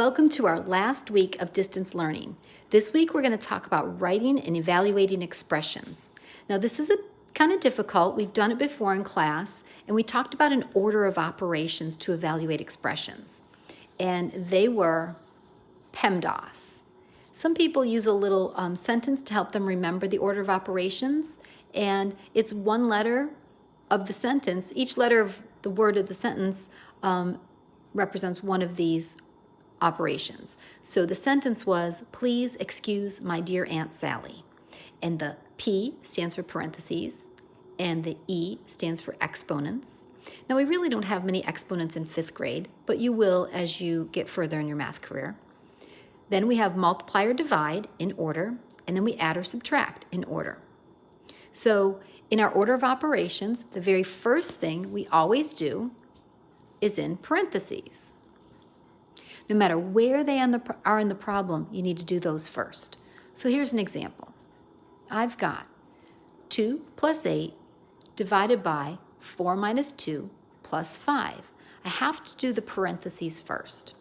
Welcome to our last week of distance learning. This week we're going to talk about writing and evaluating expressions. Now this is kind of difficult. We've done it before in class, and we talked about an order of operations to evaluate expressions. And they were PEMDAS. Some people use a little sentence to help them remember the order of operations, and it's one letter of the sentence. Each letter of the word of the sentence represents one of these operations. So the sentence was, please excuse my dear Aunt Sally. And the P stands for parentheses, and the E stands for exponents. Now we really don't have many exponents in 5th grade, but you will as you get further in your math career. Then we have multiply or divide in order, and then we add or subtract in order. So in our order of operations, the very first thing we always do is in parentheses. No matter where they are in the problem, you need to do those first. So here's an example. I've got 2 plus 8 divided by 4 minus 2 plus 5. I have to do the parentheses first.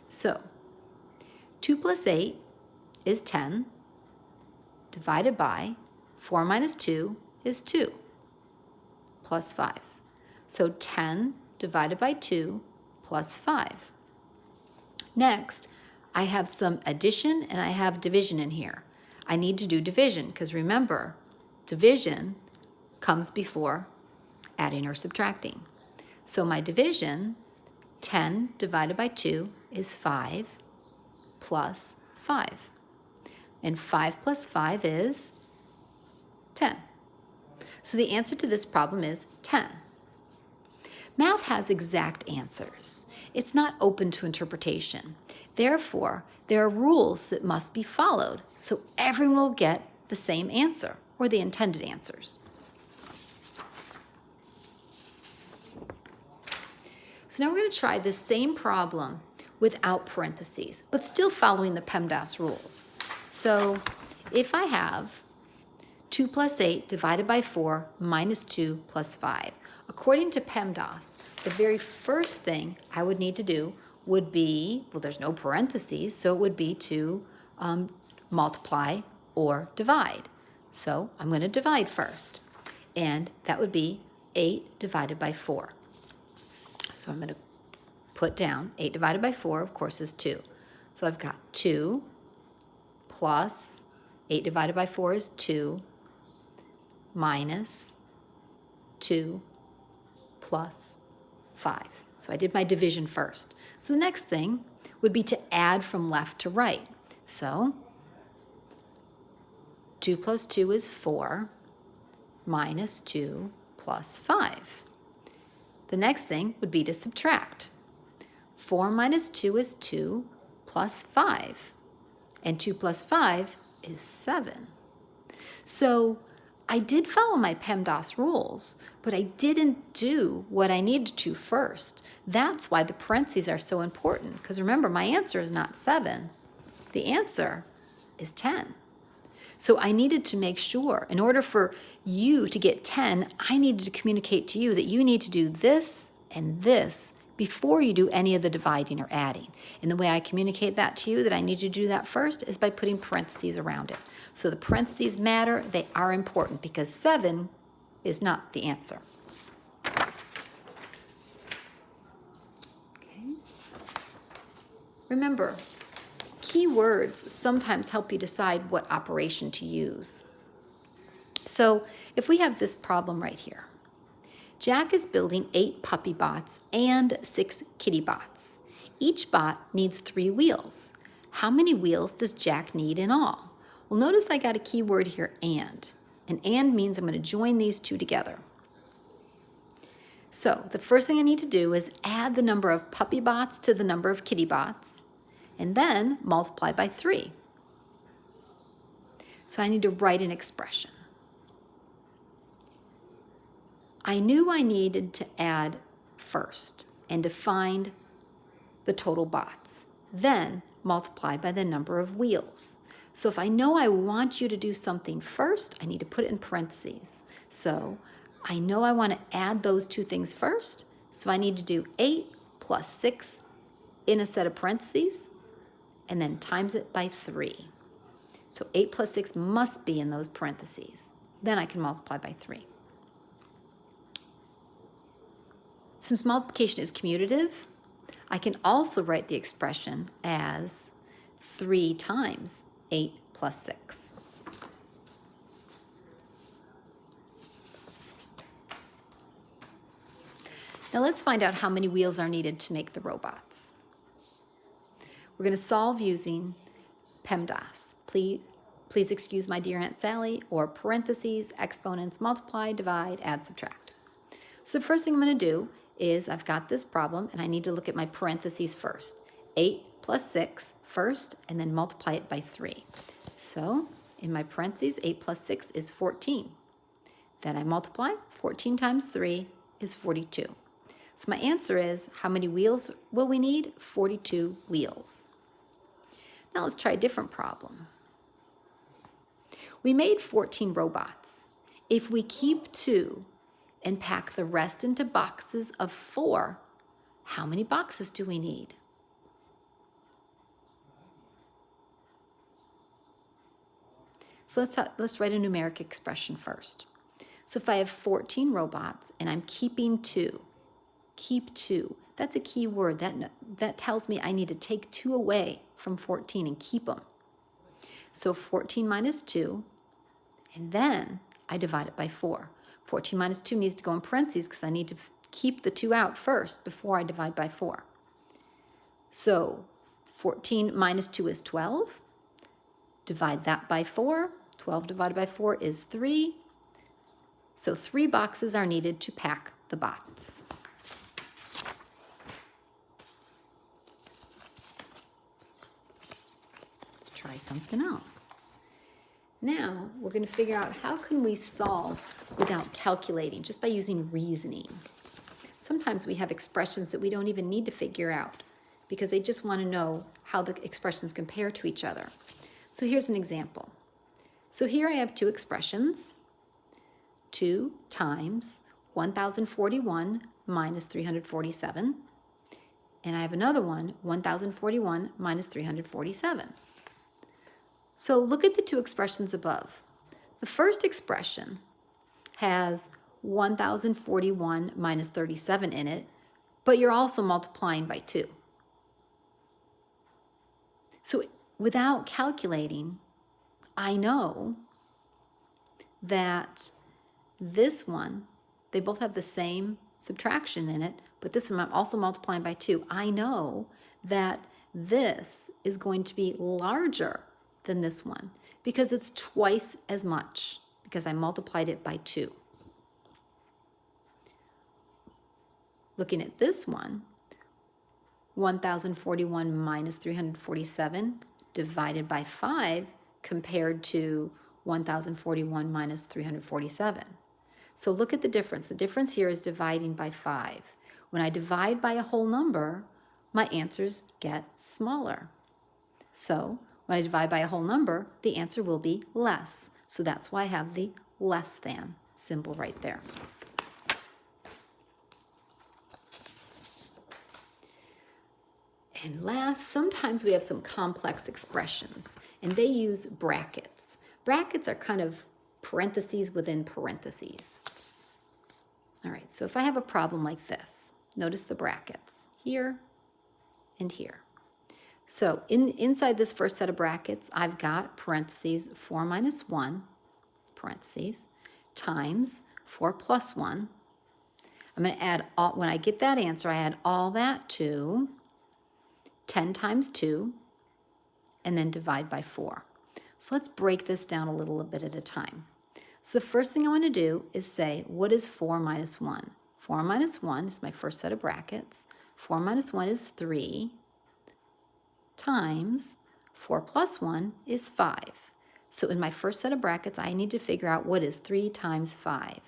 So 2 plus 8 is 10, divided by 4 minus 2 is 2, plus 5. So 10 divided by 2 plus 5. Next, I have some addition and I have division in here. I need to do division because remember, division comes before adding or subtracting. So my division, 10 divided by 2 is 5 plus 5. And 5 plus 5 is 10. So the answer to this problem is 10. Math has exact answers. It's not open to interpretation. Therefore, there are rules that must be followed so everyone will get the same answer or the intended answers. So now we're going to try this same problem without parentheses, but still following the PEMDAS rules. So if I have 2 plus 8 divided by 4 minus 2 plus 5. According to PEMDAS, the very first thing I would need to do would be, well, there's no parentheses, so it would be to multiply or divide. So I'm going to divide first, and that would be 8 divided by 4. So I'm going to put down 8 divided by 4, of course, is 2. So I've got 2 plus 8 divided by 4 is 2 minus 2 plus 5. So I did my division first. So the next thing would be to add from left to right. So 2 plus 2 is 4 minus 2 plus 5. The next thing would be to subtract. 4 minus 2 is 2 plus 5. And 2 plus 5 is 7. So I did follow my PEMDAS rules, but I didn't do what I needed to first. That's why the parentheses are so important, because remember, my answer is not 7. The answer is 10. So I needed to make sure, in order for you to get 10, I needed to communicate to you that you need to do this and this before you do any of the dividing or adding. And the way I communicate that to you, that I need you to do that first, is by putting parentheses around it. So the parentheses matter, they are important, because 7 is not the answer. Okay. Remember, keywords sometimes help you decide what operation to use. So if we have this problem right here, Jack is building 8 puppy bots and 6 kitty bots. Each bot needs 3 wheels. How many wheels does Jack need in all? Well, notice I got a keyword here, and. And means I'm going to join these two together. So the first thing I need to do is add the number of puppy bots to the number of kitty bots, and then multiply by 3. So I need to write an expression. I knew I needed to add first and to find the total bots, then multiply by the number of wheels. So if I know I want you to do something first, I need to put it in parentheses. So I know I want to add those two things first, so I need to do 8 plus 6 in a set of parentheses and then times it by 3. So 8 plus 6 must be in those parentheses. Then I can multiply by 3. Since multiplication is commutative, I can also write the expression as 3 times 8 plus 6. Now let's find out how many wheels are needed to make the robots. We're going to solve using PEMDAS. Please excuse my dear Aunt Sally, or parentheses, exponents, multiply, divide, add, subtract. So the first thing I'm going to do is I've got this problem and I need to look at my parentheses first. 8 plus 6 first and then multiply it by 3. So in my parentheses, 8 plus 6 is 14. Then I multiply. 14 times 3 is 42. So my answer is, how many wheels will we need? 42 wheels. Now let's try a different problem. We made 14 robots. If we keep 2 and pack the rest into boxes of 4, how many boxes do we need? So let's write a numeric expression first. So if I have 14 robots and I'm keeping 2, keep 2. That's a key word. That tells me I need to take 2 away from 14 and keep them. So 14 minus 2, and then I divide it by 4. 14 minus 2 needs to go in parentheses because I need to keep the 2 out first before I divide by 4. So 14 minus 2 is 12. Divide that by 4. 12 divided by 4 is 3. So 3 boxes are needed to pack the bots. Try something else. Now we're going to figure out how can we solve without calculating, just by using reasoning. Sometimes we have expressions that we don't even need to figure out because they just want to know how the expressions compare to each other. So here's an example. So here I have 2 expressions. 2 times 1041 minus 347. And I have another one, 1041 minus 347. So look at the 2 expressions above. The first expression has 1041 minus 37 in it, but you're also multiplying by 2. So without calculating, I know that this one, they both have the same subtraction in it, but this one I'm also multiplying by 2. I know that this is going to be larger than this one because it's twice as much because I multiplied it by 2. Looking at this one, 1041 minus 347 divided by 5 compared to 1041 minus 347. So look at the difference. The difference here is dividing by 5. When I divide by a whole number, my answers get smaller. So when I divide by a whole number, the answer will be less. So that's why I have the less than symbol right there. And last, sometimes we have some complex expressions, and they use brackets. Brackets are kind of parentheses within parentheses. All right, so if I have a problem like this, notice the brackets here and here. So inside this first set of brackets, I've got parentheses 4 minus 1, parentheses, times 4 plus 1. I'm going to add, when I get that answer, I add all that to 10 times 2, and then divide by 4. So let's break this down a little bit at a time. So the first thing I want to do is say, what is 4 minus 1? 4 minus 1 is my first set of brackets. 4 minus 1 is 3. Times 4 plus 1 is 5. So in my first set of brackets, I need to figure out what is 3 times 5.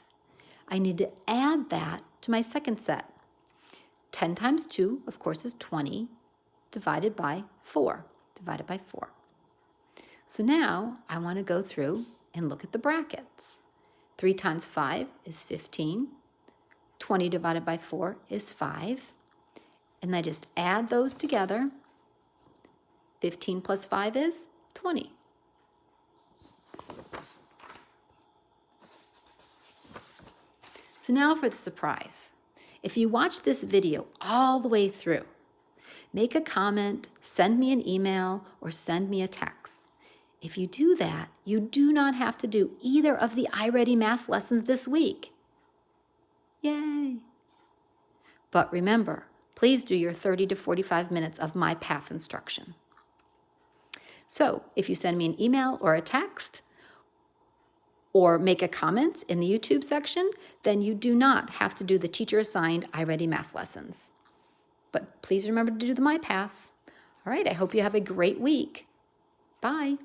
I need to add that to my second set. 10 times 2, of course, is 20, divided by 4. Divided by 4. So now I want to go through and look at the brackets. 3 times 5 is 15. 20 divided by 4 is 5. And I just add those together. 15 plus 5 is 20. So now for the surprise. If you watch this video all the way through, make a comment, send me an email, or send me a text. If you do that, you do not have to do either of the iReady math lessons this week. Yay! But remember, please do your 30 to 45 minutes of my path instruction. So if you send me an email or a text, or make a comment in the YouTube section, then you do not have to do the teacher-assigned iReady math lessons. But please remember to do the My Path. All right, I hope you have a great week. Bye.